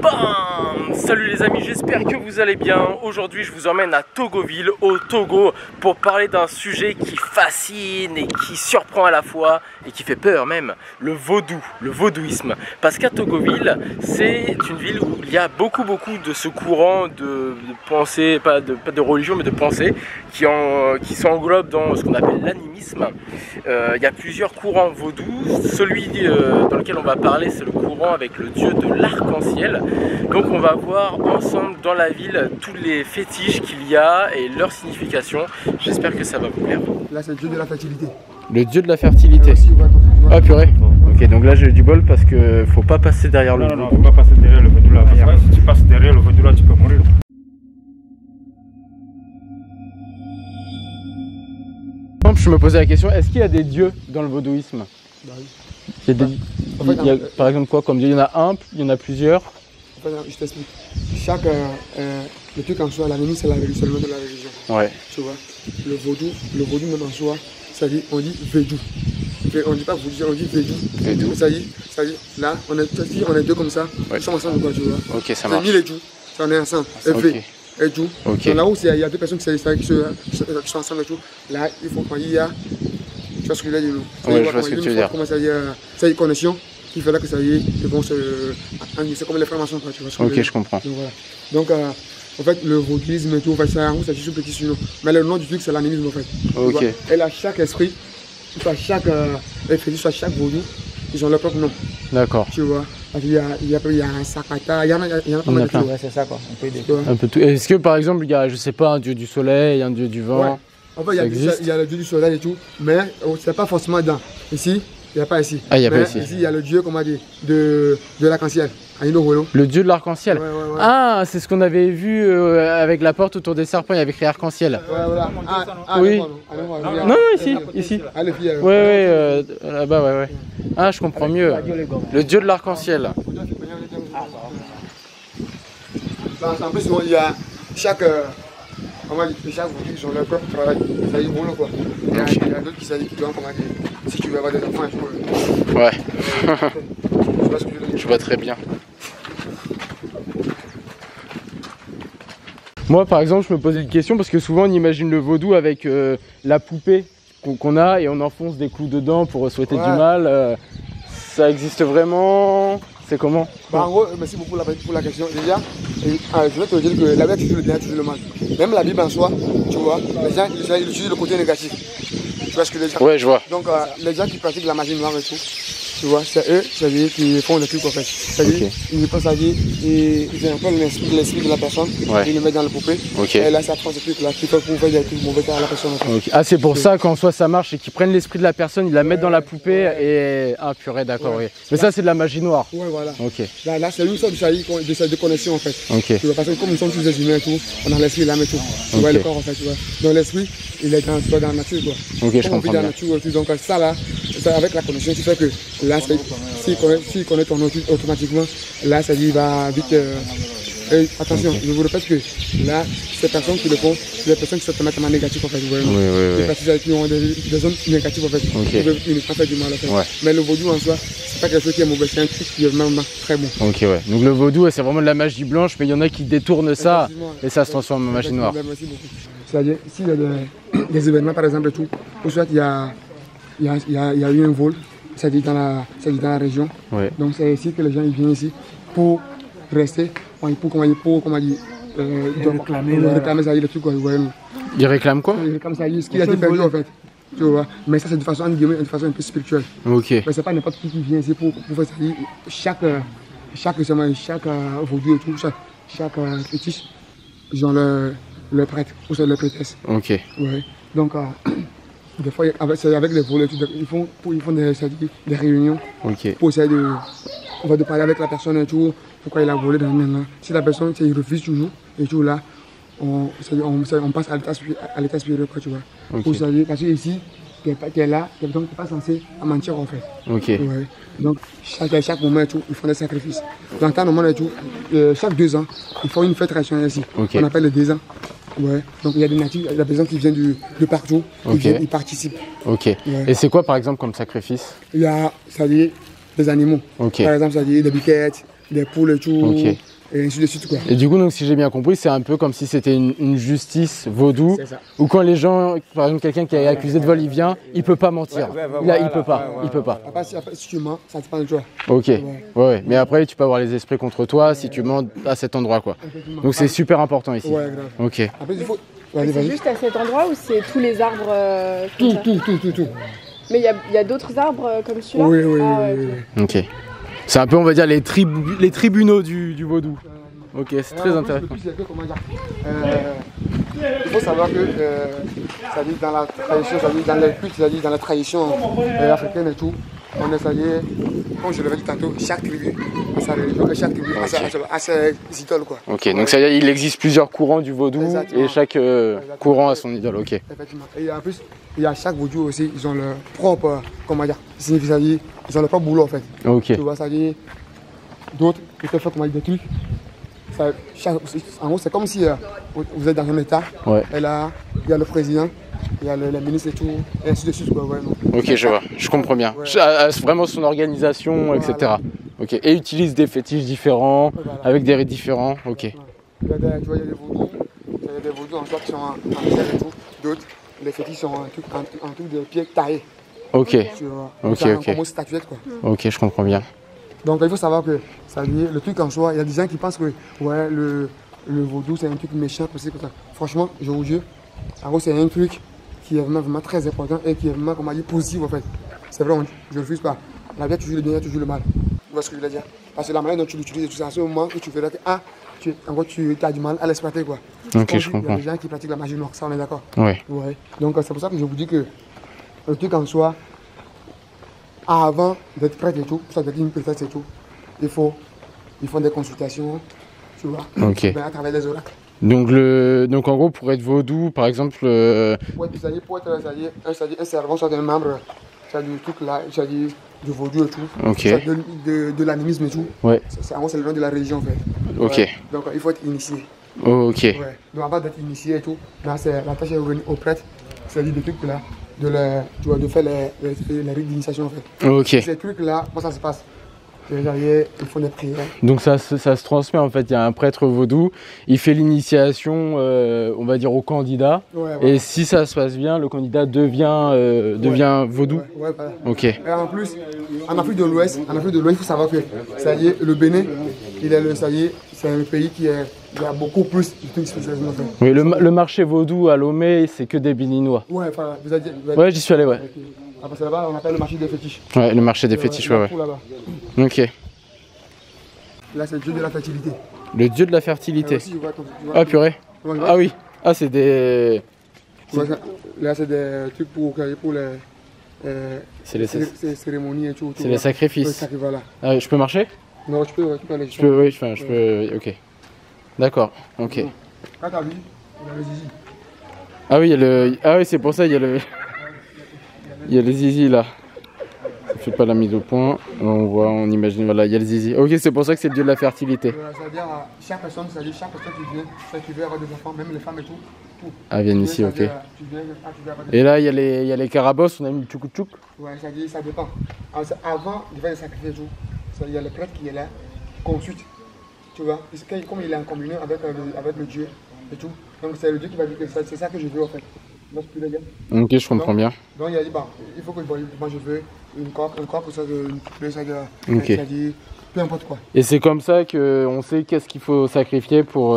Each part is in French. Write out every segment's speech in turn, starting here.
Bam! Salut les amis, j'espère que vous allez bien. Aujourd'hui je vous emmène à Togoville au Togo pour parler d'un sujet qui fascine et qui surprend à la fois et qui fait peur même, le vaudou, le vaudouisme. Parce qu'à Togoville, c'est une ville où il y a beaucoup de ce courant de pensée, pas de religion mais de pensée qui s'englobe dans ce qu'on appelle l'animisme. Il y a plusieurs courants vaudous. Celui dans lequel on va parler, c'est le courant avec le dieu de l'arc-en-ciel. Donc on va voir ensemble dans la ville tous les fétiches qu'il y a et leur signification. J'espère que ça va vous plaire. Là c'est le dieu de la fertilité. Le dieu de la fertilité. Ah purée. Ok, donc là j'ai eu du bol parce que faut pas passer derrière le vaudou. Non, faut pas passer derrière le vaudou là. Si tu passes derrière le vaudou là, tu peux mourir. Je me posais la question, est-ce qu'il y a des dieux dans le vaudouisme? Bah oui. Il y a, par exemple quoi comme dieu? Il y en a un, il y en a plusieurs. En fait, je t'explique. Chaque le truc en soi, l'animisme c'est la religion, seulement de la religion. Ouais. Tu vois, le vaudou même en soi, ça dit, on dit védou. On dit pas vaudou, on dit védou. Védou. Ça dit, là, on est deux comme ça, ouais. Nous sommes ensemble quoi, tu vois. Ok, ça marche. C'est et tout, ça on est ensemble. Okay. Et tout. Okay. Donc là où il y a deux personnes qui sont ensemble et tout, là, il faut qu'il y a. Tu vois ce que je veux dire? Ouais, je vois ce que tu veux dire. Comment ça dit, c'est une connexion qui fait là que ça y est, ils vont se. C'est comme les formations quoi, tu vois ce que je veux dire. Ok, je comprends. Donc voilà. Donc en fait, le vaudouisme et tout, en fait, c'est juste un petit surnom. Mais le nom du truc, c'est l'animisme en fait. Ok. Et là, chaque esprit, soit chaque fétiche, soit chaque vaudou, ils ont leur propre nom. D'accord. Tu vois. Il y a un sakata, il y en a pas mal de choses. Ouais, c'est ça quoi. On peut aider. Un peu tout. Est-ce que par exemple, il y a, je sais pas, un dieu du soleil, un dieu du vent? Ouais. En fait, il y a le dieu du soleil et tout, mais c'est pas forcément dedans. Ici, il n'y a pas ici. Ah, il n'y a pas ici. Ici, il y a le dieu, comment dire, de l'arc-en-ciel. Le dieu de l'arc-en-ciel. Ouais. Ah, c'est ce qu'on avait vu avec la porte autour des serpents, il y avait écrit arc-en-ciel. Ouais, voilà. Oui. Non, ici. Ouais, là-bas, ouais. Ah, je comprends mieux. Le dieu de l'arc-en-ciel. En plus, il y a chaque vaudou, ils ont leur propre travail. Ça y est, boulot quoi. Il y a d'autres qui doivent, comment dire, si tu veux avoir des enfants, il faut. Ouais. Tu vois ce que je veux dire? Je vois très bien. Moi par exemple je me posais une question parce que souvent on imagine le vaudou avec la poupée qu'on a et on enfonce des clous dedans pour souhaiter du mal. Ça existe vraiment? C'est comment? Bah, en gros, merci beaucoup pour la question. Déjà, je vais te dire que la Bible toujours le bien, toujours le mal. Même la Bible en soi, tu vois, les gens ils utilisent le côté négatif. Tu vois ce que je veux dire? Ouais, je vois. Donc les gens qui pratiquent la magie noire et tout, tu vois, c'est eux, c'est-à-dire qui font des trucs en fait. C'est-à-dire, ils pensent à dire, ils emploient l'esprit de la personne, ils le mettent dans la poupée. Et là, ça prend ce truc-là qui peut prouver des trucs mauvais à la personne. En fait. Ah, c'est pour ça qu'en soi ça marche, c'est qu'ils prennent l'esprit de la personne, ils la mettent dans la poupée et. Ah, purée, d'accord, oui. Mais ça, c'est de la magie noire. Ouais, voilà. Ok. Là c'est une sorte de connexion en fait. Ok. Tu vois, parce que comme nous sommes tous des humains et tout, on a l'esprit, l'âme et tout. Tu vois, le corps en fait, tu vois. Donc l'esprit, il est dans la nature, quoi. Ok, je comprends. Dans la nature et tout. Donc ça là, avec la connexion, tu fais que là, s'il connaît ton nom automatiquement, là, ça dit, il va vite. Attention, je vous répète que là, ces personnes qui le font, c'est des personnes qui sont totalement négatives en fait. Oui. Des personnes qui ont des zones négatives en fait. Qui ne font pas du mal en fait. Ouais. Mais le vaudou en soi, c'est pas quelque chose qui est mauvais, c'est un truc qui est vraiment très bon. Ok, ouais. Donc le vaudou, c'est vraiment de la magie blanche, mais il y en a qui détournent ça et ça se transforme en magie noire. Merci beaucoup. C'est-à-dire, s'il y a des événements par exemple et tout, ou soit il y a eu un vol, c'est-à-dire dans la région. Ouais. Donc c'est ici que les gens ils viennent ici pour rester, pour comment dire, réclamer ça, le truc quoi. Ils réclament quoi? Ils réclament ça, ce qui a été perdu en fait. Tu vois, mais ça c'est de façon un peu spirituelle. Ok. Mais c'est pas n'importe qui vient ici pour faire ça. Chaque vaudou et tout, chaque fétiche, ils ont leur prêtre ou c'est leur prêtresse. Ok. Ouais. Donc des fois avec les voleurs, ils font des réunions pour essayer de parler avec la personne et tout, pourquoi il a volé dans le là. Si la personne il refuse toujours et tout là, on passe à l'état spirituel quoi, tu vois. Parce que ici, tu es là, tu n'es pas censé mentir en fait. Ok. Ouais. Donc chaque moment et tout, ils font des sacrifices. Dans temps normal et tout, chaque 2 ans, ils font une fête traditionnelle ici. On appelle les 2 ans. Ouais. Donc il y a des natifs, il y a des gens qui viennent de partout, ils participent. Ok. Ouais. Et c'est quoi par exemple comme sacrifice? Il y a, ça dit, des animaux. Par exemple, ça dit des biquettes, des poules et tout. Ok. Et ainsi de suite, quoi. Et du coup, donc, si j'ai bien compris, c'est un peu comme si c'était une justice vaudou, C'est ça. où quand les gens, par exemple, quelqu'un qui est accusé de vol, il vient, il peut pas mentir. Là, il peut pas, il peut pas. Après, si tu mens, ça dépend de toi. Ok, ouais. Mais après, tu peux avoir les esprits contre toi si tu mens à cet endroit, quoi. Donc c'est super important ici. Ouais, grave. Ok. Après, il faut. Mais Vas-y, c'est vas-y. juste à cet endroit ou c'est tous les arbres comme ça Tout. Mais il y a d'autres arbres comme celui-là? Oui, Ah, ouais, oui. ok. Ok. C'est un peu, on va dire, les tribunaux du vaudou. Ok, c'est très intéressant. Le plus, c'est que, comment dire, il faut savoir que, ça dit dans la tradition, ça dit dans les cultes, ça dit dans la tradition africaine et tout, on est, ça dit, comme je l'avais dit tantôt, chaque tribu a sa religion et chaque tribu a ses idoles, quoi. Ok, donc ça veut dire il existe plusieurs courants du vaudou Exactement. et chaque courant a son idole, ok. Effectivement. Et en plus, il y a chaque vaudou aussi, ils ont leur propre, comment dire, signifie, ça dit, ils ont leur propre boulot en fait. Ok. Tu vois, ça dit, d'autres, ils peuvent faire comment dire, des trucs. Ça, en gros, c'est comme si vous êtes dans un état, Ouais. et là, il y a le président, il y a les ministres et tout, et ainsi de suite, quoi, vraiment. Ok, je vois, je comprends bien. Vraiment son organisation, etc. Ok, et utilise des fétiches différents, avec des rites différents, ok. Tu vois, il y a des vaudous en soi qui sont en terre et tout, d'autres, les fétiches sont un truc de pieds taillés. Ok, Tu vois. Ok, C'est ok. comme une statuette, quoi. ok, je comprends bien. Donc il faut savoir que ça lié, le truc en soi, il y a des gens qui pensent que ouais, le vaudou c'est un truc méchant, comme ça. Franchement, je vous jure, en gros c'est un truc qui est vraiment très important et qui est vraiment, comment dire, positif en fait. C'est vrai, je ne refuse pas. La vie a toujours le bien, il y a toujours le mal. Tu vois ce que je veux dire? Parce que la manière dont tu l'utilises, c'est à ce moment que tu verras que en gros, tu as du mal à l'exploiter, quoi. Ok, je Il y a comprends. des gens qui pratiquent la magie noire, ça on est d'accord. Ouais. Ouais. Donc c'est pour ça que je vous dis que le truc en soi, avant d'être prêtre et tout, ça d'être une prêtresse et tout, ils font des consultations, tu vois, Ok. à travers les oracles. Donc en gros, pour être vaudou, par exemple, Pour être, un servant, soit un membre, du truc là, du vaudou et tout, Ok. de l'animisme et tout. Ouais. En gros, c'est le nom de la religion en fait. Ok. Ouais. Donc il faut être initié. Oh, ok. Ouais. Donc avant d'être initié et tout, là, la tâche est revenue au prêtre, c'est-à-dire des trucs là, tu vois, de faire les rites d'initiation en fait. Ok. Ces trucs là, comment ça se passe? Ils font des prières. Donc ça se transmet en fait, il y a un prêtre vaudou, il fait l'initiation, on va dire, au candidat, Ouais, voilà. et si ça se passe bien, le candidat devient vaudou. Ouais, voilà. Ok. Et en plus, en Afrique de l'Ouest, il faut savoir que ça y est, le Bénin, c'est un pays qui il y a beaucoup plus de trucs spécialisés en fait. Oui, le marché vaudou à Lomé, c'est que des Béninois. Ouais, enfin, vous avez dit. Ouais, j'y suis allé, ouais. Après, c'est là-bas, on appelle le marché des fétiches. Ouais, le marché des fétiches, ouais. Là-bas. Ok. Là, c'est le dieu de la fertilité. Le dieu de la fertilité. Aussi, tu vois, Ah, purée. Ouais, ouais. Ah oui. Ah, c'est des... Là, c'est des trucs pour les. C'est les cérémonies et tout. C'est les sacrifices. Voilà. Ah, je peux marcher? Non, tu peux aller. Je peux, oui, je peux... Ok. D'accord, ok. Quand t'as vu, il y a le zizi. Ah oui, il y a le... Ah oui, c'est pour ça, il y a le... Il y a le zizi là. Ça fait pas la mise au point. On imagine, voilà, il y a le zizi. Ok, c'est pour ça que c'est le dieu de la fertilité. C'est-à-dire, chaque personne qui vient, qui veut avoir des enfants, même les femmes et tout. Ah, viennent ici, ok. Tu viens avoir des... Et là, il y a les carabosses, on a mis le tchouk-tchouk. Ouais, c'est-à-dire, ça dépend. Avant de faire les sacrifices et tout, il y a le prêtre qui est là, consulte. Tu vois, comme il est en communion avec le Dieu et tout. Donc c'est le Dieu qui va dire que c'est ça que je veux en fait. Donc, tu veux dire. Ok, je comprends bien. Donc il a dit, il faut que moi je veux une coque pour ça, une poulet, ça, Ok. c'est-à-dire, peu importe quoi. Et c'est comme ça qu'on sait qu'est-ce qu'il faut sacrifier pour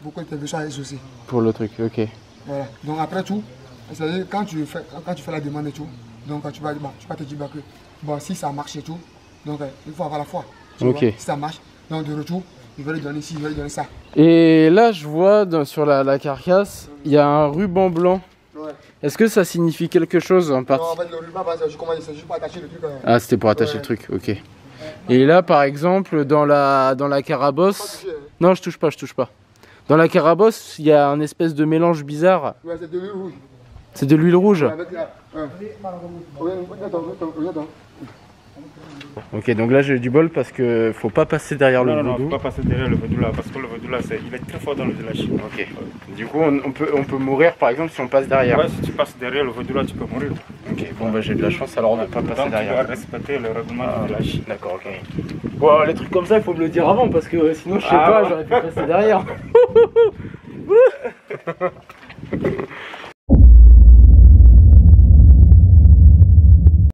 Beaucoup de ça aussi. pour le truc, ok. Voilà. Donc après tout, c'est-à-dire quand tu fais la demande et tout, donc tu vas te dire que si ça marche et tout, donc il faut avoir la foi. Tu Ok. vois, si ça marche, donc de retour, il va lui donner ci, il va lui donner ça. Et là, je vois sur la carcasse, il y a un ruban blanc. Ouais. Est-ce que ça signifie quelque chose en Non, partie? en fait, le ruban, c'est juste pour attacher le truc. Ah, c'était pour attacher Ouais. le truc, ok. Et là, par exemple, dans la carabosse... Non, je touche pas. Dans la carabosse, il y a un espèce de mélange bizarre. Ouais, c'est de l'huile rouge. C'est de l'huile rouge. Avec la... Regarde. Ok, donc là j'ai du bol parce que faut pas passer derrière Non, le non, non, vaudou. faut pas passer derrière le vaudou là, parce que le vaudou là, il est très fort dans le village. Ok. Du coup, on peut mourir par exemple si on passe derrière. Ouais, si tu passes derrière le vaudou là, tu peux mourir. Ok, bon bah j'ai de la chance alors de pas passer derrière. Tu dois respecter le règlement du village. D'accord, ok. Bon, les trucs comme ça, il faut me le dire avant parce que sinon je sais pas, j'aurais pu passer derrière.